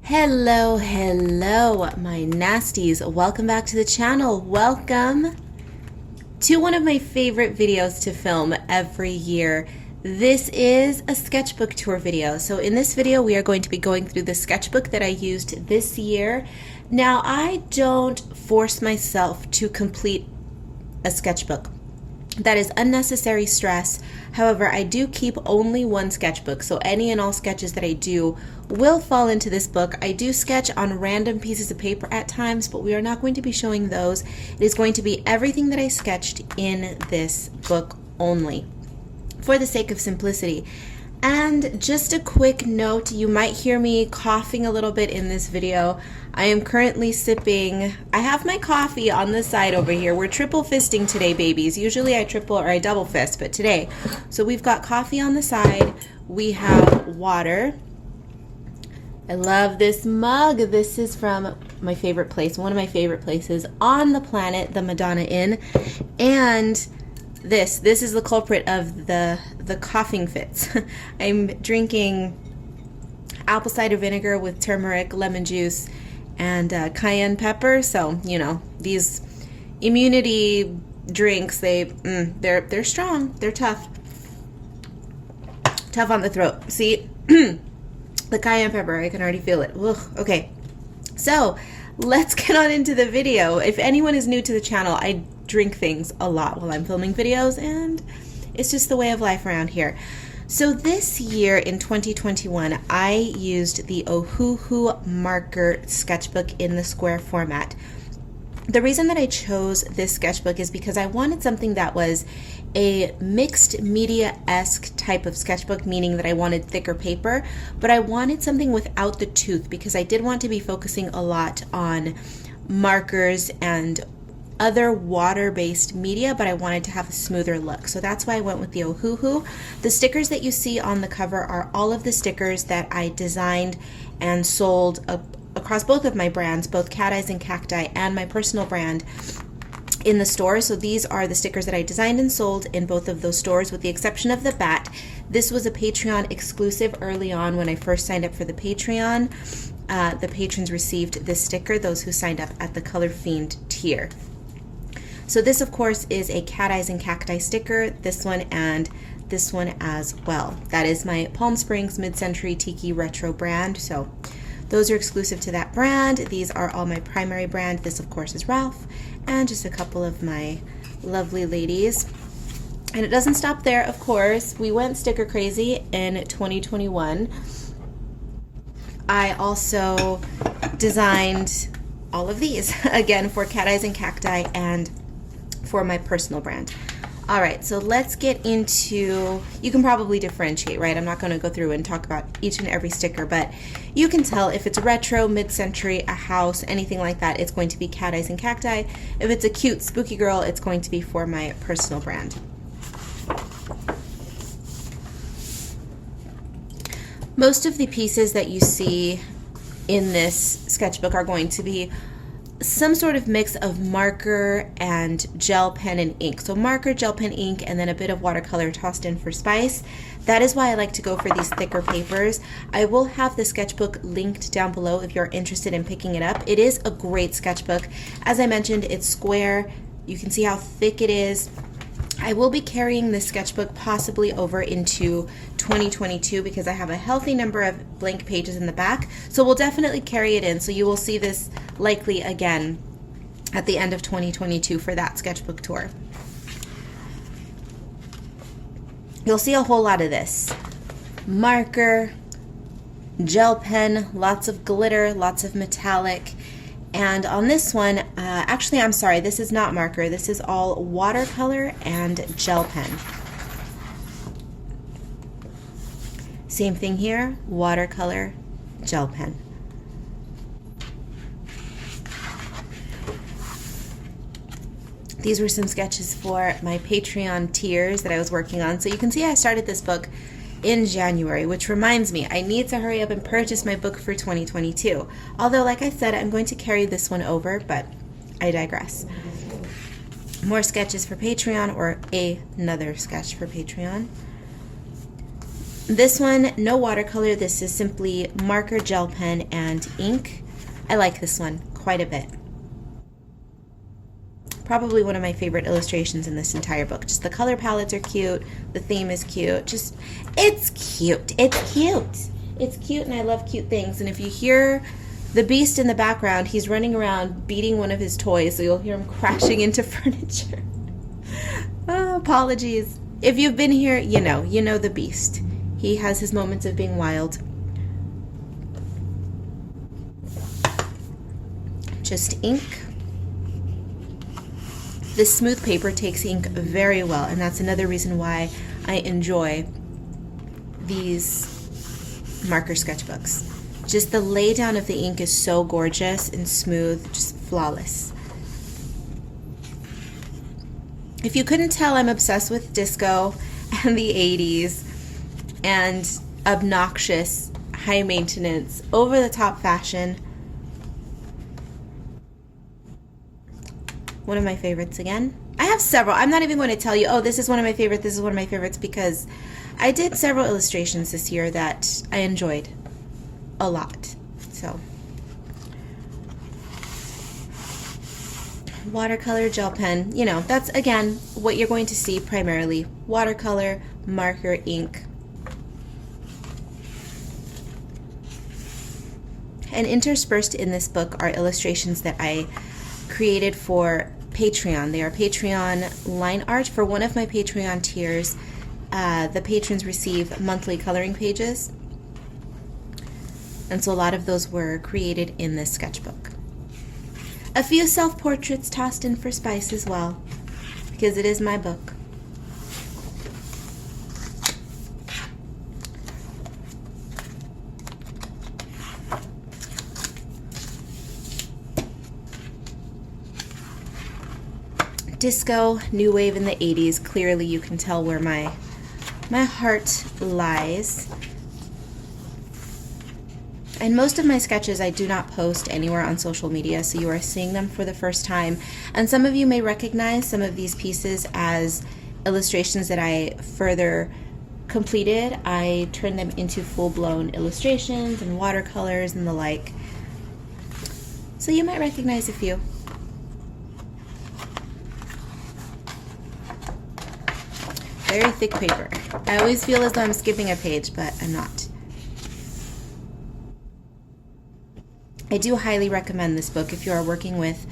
Hello, hello, my nasties. Welcome back to the channel. Welcome to one of my favorite videos to film every year. This is a sketchbook tour video. So in this video, we are going to be going through the sketchbook that I used this year. Now, I don't force myself to complete a sketchbook. That is unnecessary stress. However, I do keep only one sketchbook, so any and all sketches that I do will fall into this book. I do sketch on random pieces of paper at times, but we are not going to be showing those. It is going to be everything that I sketched in this book only, for the sake of simplicity. And just a quick note, you might hear me coughing a little bit in this video. I am currently sipping, I have my coffee on the side over here. We're triple fisting today, babies. Usually I triple or I double fist, but today. So we've got coffee on the side. We have water. I love this mug. This is from my favorite place, one of my favorite places on the planet, the Madonna Inn. And this is the culprit of the coughing fits. I'm drinking apple cider vinegar with turmeric, lemon juice, and cayenne pepper. So, you know, these immunity drinks, they're strong. They're tough. Tough on the throat. See, the cayenne pepper, I can already feel it. Ugh, okay, so let's get on into the video. If anyone is new to the channel, I drink things a lot while I'm filming videos, and it's just the way of life around here. So this year in 2021, I used the Ohuhu marker sketchbook in the square format. The reason that I chose this sketchbook is because I wanted something that was a mixed media-esque type of sketchbook, meaning that I wanted thicker paper, but I wanted something without the tooth because I did want to be focusing a lot on markers and other water-based media, but I wanted to have a smoother look. So that's why I went with the Ohuhu. The stickers that you see on the cover are all of the stickers that I designed and sold across both of my brands, both Cat Eyes and Cacti and my personal brand, in the store. So these are the stickers that I designed and sold in both of those stores, with the exception of the bat. This was a Patreon exclusive early on when I first signed up for the Patreon. The patrons received this sticker, those who signed up at the Color Fiend tier. So this, of course, is a Cat Eyes and Cacti sticker, this one and this one as well. That is my Palm Springs Mid-Century Tiki Retro brand. So those are exclusive to that brand. These are all my primary brand. This, of course, is Ralph, and just a couple of my lovely ladies. And it doesn't stop there, of course. We went sticker crazy in 2021. I also designed all of these, again, for Cat Eyes and Cacti and for my personal brand. All right, so let's get into, you can probably differentiate, right? I'm not going to go through and talk about each and every sticker, but you can tell if it's retro, mid-century, a house, anything like that, it's going to be Cat Eyes and Cacti. If it's a cute, spooky girl, it's going to be for my personal brand. Most of the pieces that you see in this sketchbook are going to be some sort of mix of marker and gel pen and ink. So marker, gel pen, ink, and then a bit of watercolor tossed in for spice. That is why I like to go for these thicker papers. I will have the sketchbook linked down below if you're interested in picking it up. It is a great sketchbook. As I mentioned, it's square. You can see how thick it is. I will be carrying this sketchbook possibly over into 2022 because I have a healthy number of blank pages in the back. So we'll definitely carry it in. So you will see this likely again at the end of 2022 for that sketchbook tour. You'll see a whole lot of this. Marker, gel pen, lots of glitter, lots of metallic. And on this one, actually, I'm sorry, this is not marker. This is all watercolor and gel pen. Same thing here, watercolor, gel pen. These were some sketches for my Patreon tiers that I was working on. So you can see I started this book in January, which reminds me, I need to hurry up and purchase my book for 2022. Although, like I said, I'm going to carry this one over, but I digress. More sketches for Patreon, or another sketch for Patreon. This one, no watercolor. This is simply marker, gel pen, and ink. I like this one quite a bit. Probably one of my favorite illustrations in this entire book. Just the color palettes are cute. The theme is cute. Just, it's cute. It's cute. It's cute, and I love cute things. And if you hear the beast in the background, he's running around beating one of his toys, so you'll hear him crashing into furniture. Oh, apologies. If you've been here, you know the beast. He has his moments of being wild. Just ink. This smooth paper takes ink very well, and that's another reason why I enjoy these marker sketchbooks. Just the laydown of the ink is so gorgeous and smooth, just flawless. If you couldn't tell, I'm obsessed with disco and the 80s and obnoxious, high maintenance, over-the-top fashion. One of my favorites again. I have several. I'm not even going to tell you, oh, this is one of my favorites, this is one of my favorites, because I did several illustrations this year that I enjoyed a lot. So, watercolor, gel pen, that's, again, what you're going to see primarily. Watercolor, marker, ink. And interspersed in this book are illustrations that I created for Patreon. They are Patreon line art. For one of my Patreon tiers, the patrons receive monthly coloring pages. And so a lot of those were created in this sketchbook. A few self-portraits tossed in for spice as well, because it is my book. Disco, new wave in the 80s. Clearly you can tell where my heart lies. And most of my sketches I do not post anywhere on social media, so you are seeing them for the first time. And some of you may recognize some of these pieces as illustrations that I further completed. I turned them into full-blown illustrations and watercolors and the like. So you might recognize a few. Very thick paper. I always feel as though I'm skipping a page, but I'm not. I do highly recommend this book if you are working with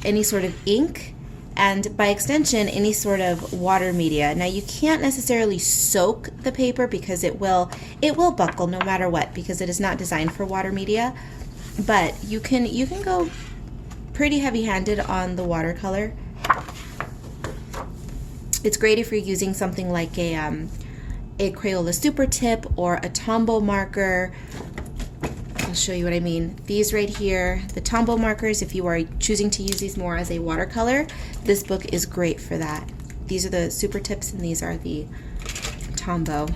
any sort of ink and, by extension, any sort of water media. Now, you can't necessarily soak the paper because it will buckle no matter what, because it is not designed for water media. But you can go pretty heavy-handed on the watercolor. It's great if you're using something like a Crayola Super Tip or a Tombow marker. I'll show you what I mean. These right here, the Tombow markers, if you are choosing to use these more as a watercolor, this book is great for that. These are the Super Tips and these are the Tombow,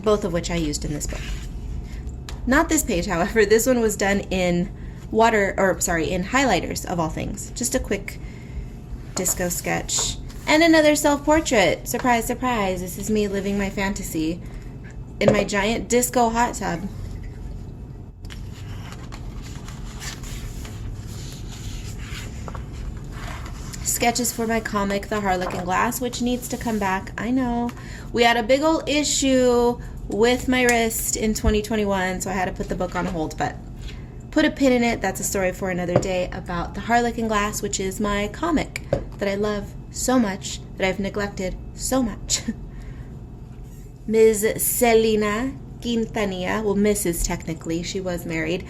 both of which I used in this book. Not this page, however. This one was done in in highlighters of all things. Just a quick disco sketch. And another self-portrait. Surprise, surprise. This is me living my fantasy in my giant disco hot tub. Sketches for my comic, The Harlequin Glass, which needs to come back. I know. We had a big old issue with my wrist in 2021, so I had to put the book on hold, but put a pin in it. That's a story for another day about The Harlequin Glass, which is my comic that I love so much, that I've neglected so much. Ms. Selena Quintanilla, well, Mrs. technically, she was married.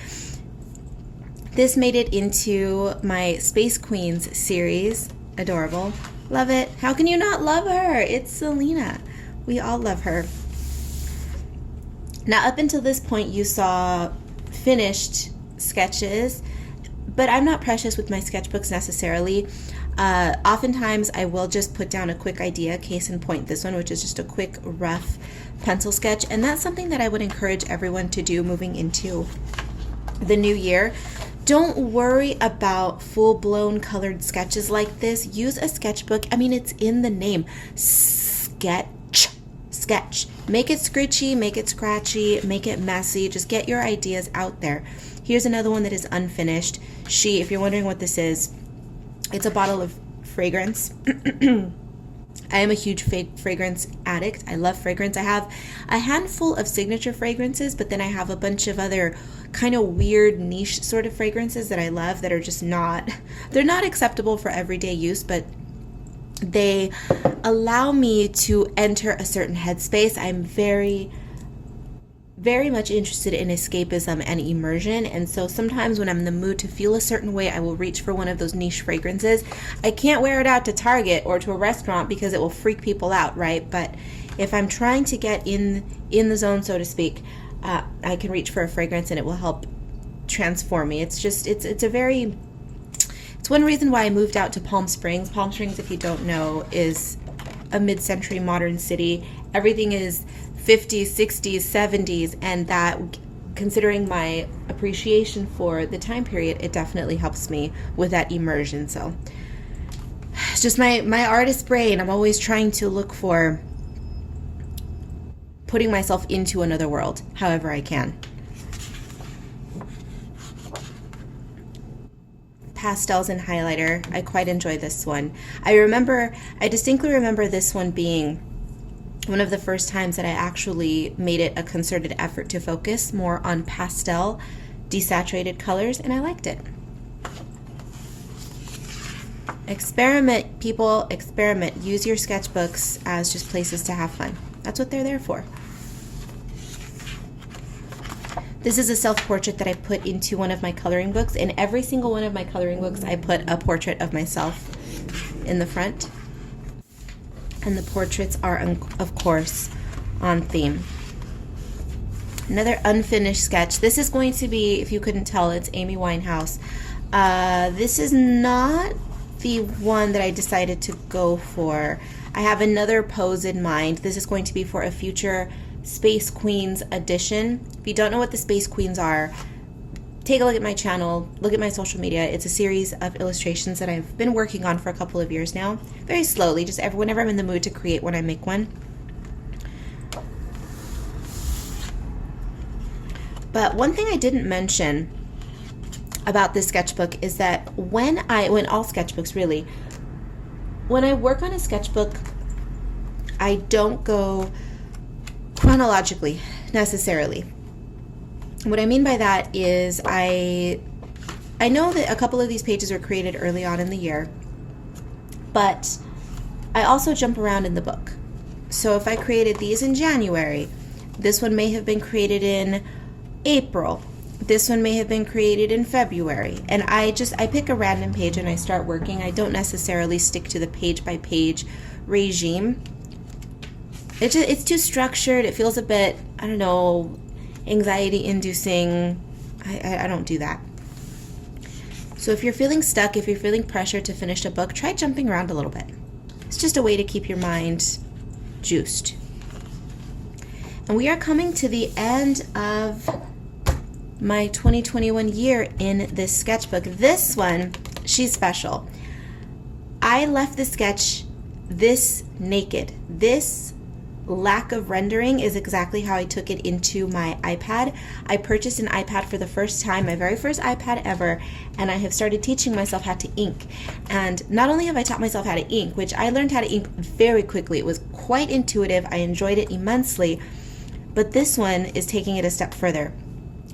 This made it into my Space Queens series. Adorable. Love it. How can you not love her? It's Selena. We all love her. Now, up until this point, you saw finished sketches, but I'm not precious with my sketchbooks necessarily. Oftentimes I will just put down a quick idea, case in point this one, which is just a quick rough pencil sketch, and that's something that I would encourage everyone to do moving into the new year. Don't worry about full-blown colored sketches like this. Use a sketchbook. I mean, it's in the name. Sketchbook. sketch. Make it scritchy, make it scratchy, make it messy. Just get your ideas out there. Here's another one that is unfinished. If you're wondering what this is, it's a bottle of fragrance. I am a huge fragrance addict. I love fragrance. I have a handful of signature fragrances, but then I have a bunch of other kind of weird niche sort of fragrances that I love that are just they're not acceptable for everyday use, but they allow me to enter a certain headspace. I'm very, very much interested in escapism and immersion, and so sometimes when I'm in the mood to feel a certain way, I will reach for one of those niche fragrances. I can't wear it out to Target or to a restaurant because it will freak people out, right? But if I'm trying to get in the zone, so to speak, I can reach for a fragrance and it will help transform me. It's one reason why I moved out to Palm Springs. Palm Springs, if you don't know, is a mid-century modern city. Everything is 50s, 60s, 70s, and that, considering my appreciation for the time period, it definitely helps me with that immersion. So it's just my artist brain. I'm always trying to look for putting myself into another world however I can. Pastels and highlighter. I quite enjoy this one. I distinctly remember this one being one of the first times that I actually made it a concerted effort to focus more on pastel, desaturated colors, and I liked it. Experiment, people, experiment. Use your sketchbooks as just places to have fun. That's what they're there for. This is a self-portrait that I put into one of my coloring books. In every single one of my coloring books, I put a portrait of myself in the front. And the portraits are, of course, on theme. Another unfinished sketch. This is going to be, if you couldn't tell, it's Amy Winehouse. This is not the one that I decided to go for. I have another pose in mind. This is going to be for a future Space Queens edition. If you don't know what the Space Queens are, take a look at my channel, look at my social media. It's a series of illustrations that I've been working on for a couple of years now. Very slowly, just whenever I'm in the mood to create one, I make one. But one thing I didn't mention about this sketchbook is that when all sketchbooks really, when I work on a sketchbook, I don't go chronologically necessarily. What I mean by that is I know that a couple of these pages were created early on in the year, but I also jump around in the book. So if I created these in January, this one may have been created in April. This one may have been created in February. And I pick a random page and I start working. I don't necessarily stick to the page by page regime. It's too structured. It feels a bit, I don't know, anxiety inducing. I don't do that. So if you're feeling stuck, if you're feeling pressure to finish a book, try jumping around a little bit. It's just a way to keep your mind juiced. And we are coming to the end of my 2021 year in this sketchbook. This one, she's special. I left the sketch this naked. This lack of rendering is exactly how I took it into my iPad. I purchased an iPad for the first time, my very first iPad ever, and I have started teaching myself how to ink. And not only have I taught myself how to ink, which I learned how to ink very quickly. It was quite intuitive. I enjoyed it immensely. But this one is taking it a step further.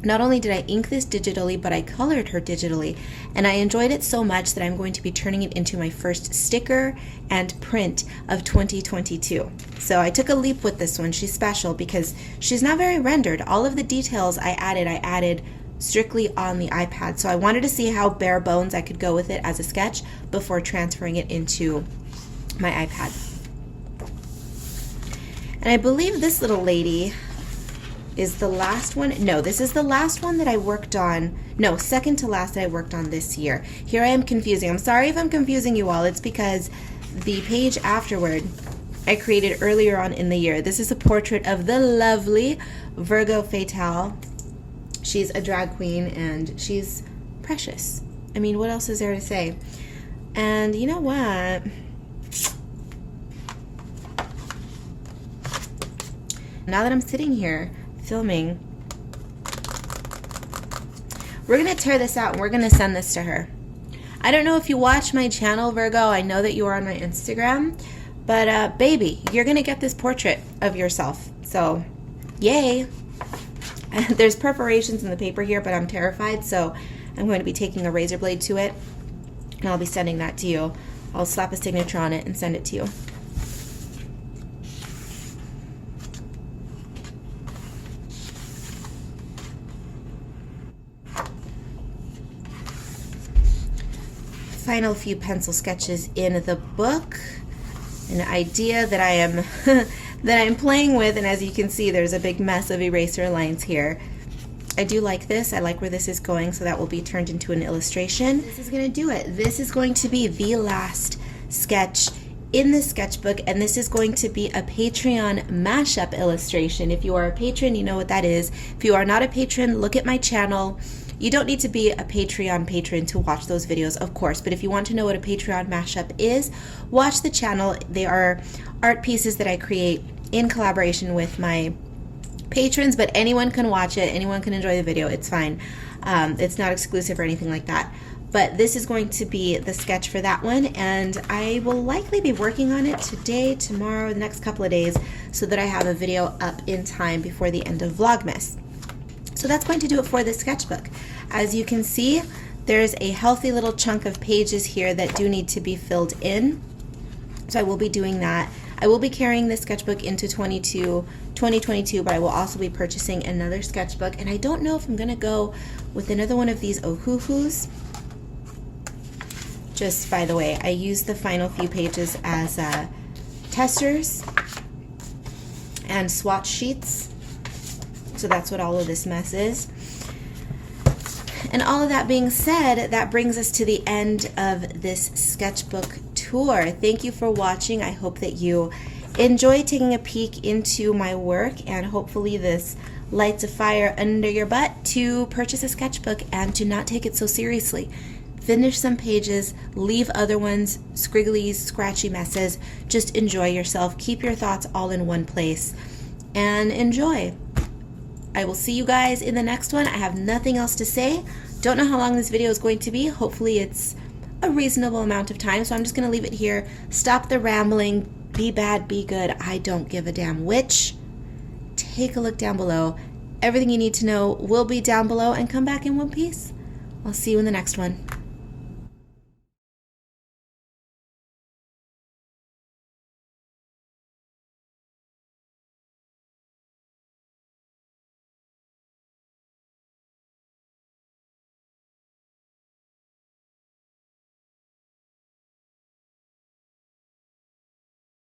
Not only did I ink this digitally, but I colored her digitally, and I enjoyed it so much that I'm going to be turning it into my first sticker and print of 2022. So I took a leap with this one. She's special because she's not very rendered. All of the details I added strictly on the iPad. So I wanted to see how bare bones I could go with it as a sketch before transferring it into my iPad. And I believe this little lady is the last one. No, this is the last one that I worked on. No, second to last that I worked on this year. Here I am confusing. I'm sorry if I'm confusing you all. It's because the page afterward I created earlier on in the year. This is a portrait of the lovely Virgo Fatale. She's a drag queen and she's precious. I mean, what else is there to say? And you know what? Now that I'm sitting here filming, we're going to tear this out and we're going to send this to her. I don't know if you watch my channel, Virgo. I know that you are on my Instagram. But baby, you're going to get this portrait of yourself. So, yay. There's perforations in the paper here, but I'm terrified. So I'm going to be taking a razor blade to it. And I'll be sending that to you. I'll slap a signature on it and send it to you. Final few pencil sketches in the book. An idea that I am that I'm playing with, and as you can see, there's a big mess of eraser lines here. I do like this. I like where this is going, so that will be turned into an illustration. This is going to do it. This is going to be the last sketch in the sketchbook, and this is going to be a Patreon mashup illustration. If you are a patron, you know what that is. If you are not a patron, look at my channel. You don't need to be a Patreon patron to watch those videos, of course, but if you want to know what a Patreon mashup is, watch the channel. They are art pieces that I create in collaboration with my patrons, but anyone can watch it, anyone can enjoy the video, it's fine. It's not exclusive or anything like that. But this is going to be the sketch for that one, and I will likely be working on it today, tomorrow, the next couple of days, so that I have a video up in time before the end of Vlogmas. So that's going to do it for this sketchbook. As you can see, there's a healthy little chunk of pages here that do need to be filled in. So I will be doing that. I will be carrying this sketchbook into 2022, but I will also be purchasing another sketchbook. And I don't know if I'm going to go with another one of these Ohuhus. Just by the way, I use the final few pages as testers and swatch sheets. So that's what all of this mess is. And all of that being said, that brings us to the end of this sketchbook tour. Thank you for watching. I hope that you enjoy taking a peek into my work, and hopefully this lights a fire under your butt to purchase a sketchbook and to not take it so seriously. Finish some pages, leave other ones, scriggly, scratchy messes. Just enjoy yourself. Keep your thoughts all in one place and enjoy. I will see you guys in the next one. I have nothing else to say. Don't know how long this video is going to be. Hopefully it's a reasonable amount of time, so I'm just going to leave it here. Stop the rambling. Be bad, be good. I don't give a damn which. Take a look down below. Everything you need to know will be down below, and come back in one piece. I'll see you in the next one.